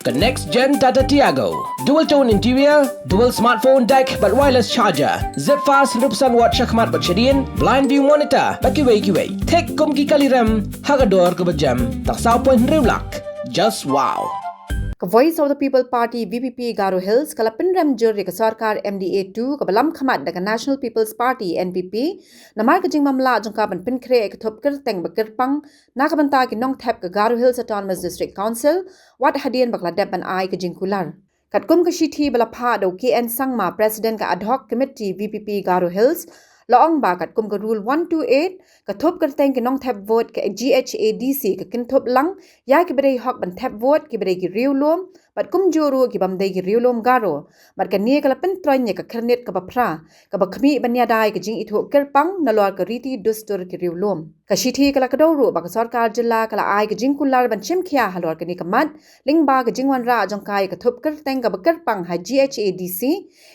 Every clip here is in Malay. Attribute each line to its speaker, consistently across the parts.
Speaker 1: The next gen Tata Tiago. Dual tone interior, dual smartphone deck but wireless charger. Zip fast 100% watt syakmat bercedian, blind view monitor. Bagi-wei. Tek kum ki kali rem, hagador ke berjam. Tak saupoin riulak. Just wow.
Speaker 2: Voice of the People Party VPP Garo Hills kala pinram juri ke sarkar MDA2 ke balam khamat dengan National People's Party NPP namar ke jing mamla jangkaban pinkre ke Thup Kyrteng ke Kyrpang na ke banta ke nong thap ke Garo Hills Autonomous District Council wat hadian bakla depan ai ke Jingkular kat kum ke shithi bala pha do KN Sangma President ke Ad Hoc Committee VPP Garo Hills Laong ba kat kum ke rule 128 ke Thup Kyrteng ke nong thap vote ke GHADC ke kin Thup lang ya ke bere hok ban thap vote ke bere ki riu lom bat kum juru ki bam dei ki riu lom Garo bat ke nie kala pen tronya ke kernet ke bapra ke bakhmi banya dai ke jing itho Kyrpang na lor ke riti dustur ki riu lom ke shithi kala ke dawru ba ke sarkar jilla kala ai ke Jingkular ban chim khia halor ke ni kamat ling ba ke jing Wanrah jongkai ke Thup Kyrteng ke Kyrpang ha GHADC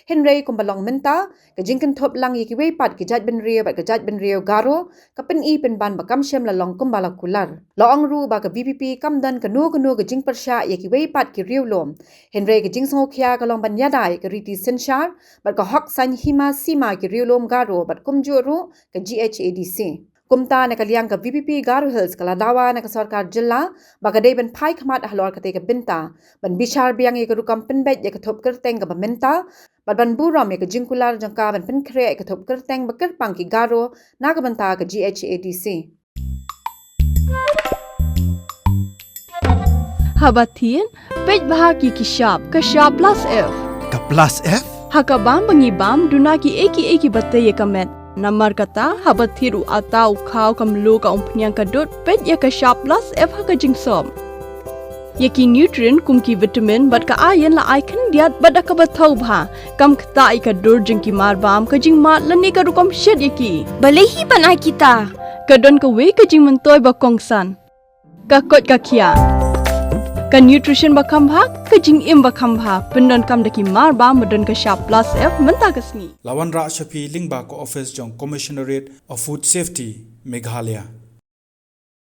Speaker 2: Henry kumbalong Bynta ke jingkin Thup lang yiki wei pat ke jaj ben rio bat ke jaj ben rio Garo ke pen i pen ban bakam shem la long kumbala kular laong ru ba ke VPP kamdan ke nu ke jing persha yiki wei pat ki riu lom Henry ke jing songokhia ke long ban yadai ke riti senshar bat ke hok san hima sima ki riu lom Garo bat kumjuru ke GHADC Kumta na kaliang ka VPP Garo Hills kala Dawa na ka sarkar jilla baga day ban pai khamat halor ka te ka Bynta ban bishar biang ye ka rukam pinbet ye ka Thup Kyrteng ka Bynta ban buram ye ka Jingkular jangka ban pinkre ka Thup Kyrteng ba Kyrpang ki Garo na ka banta ka GHADC
Speaker 3: Habatin pej bahagi ki sharp plus F
Speaker 4: Ka plus F
Speaker 3: hakabam bangibam dunaki eki batte ye kamet Namar kata habat thiru atau khau kamlu ka umpnyang kadut pet ya ka sharp plus F ha ka jingsom. Yaki nutrient kum ki vitamin bat ka iron la icon diat bat ka bathau bha kam kta I ka dur jing ki mar bam ka jing mat la ne ka rukom shed yaki.
Speaker 5: Balehi banai kita.
Speaker 3: Ka don ka we ka jing mentoy ba kongsan. Ka kot ka kia. Ka nutrition ba kham bha ka jing im ba kham bha pendon kam daki mar bam modon ka sharp plus F menta ka sni.
Speaker 4: Wanrah Shafi Lingba ko office jong Commissionerate of Food Safety Meghalaya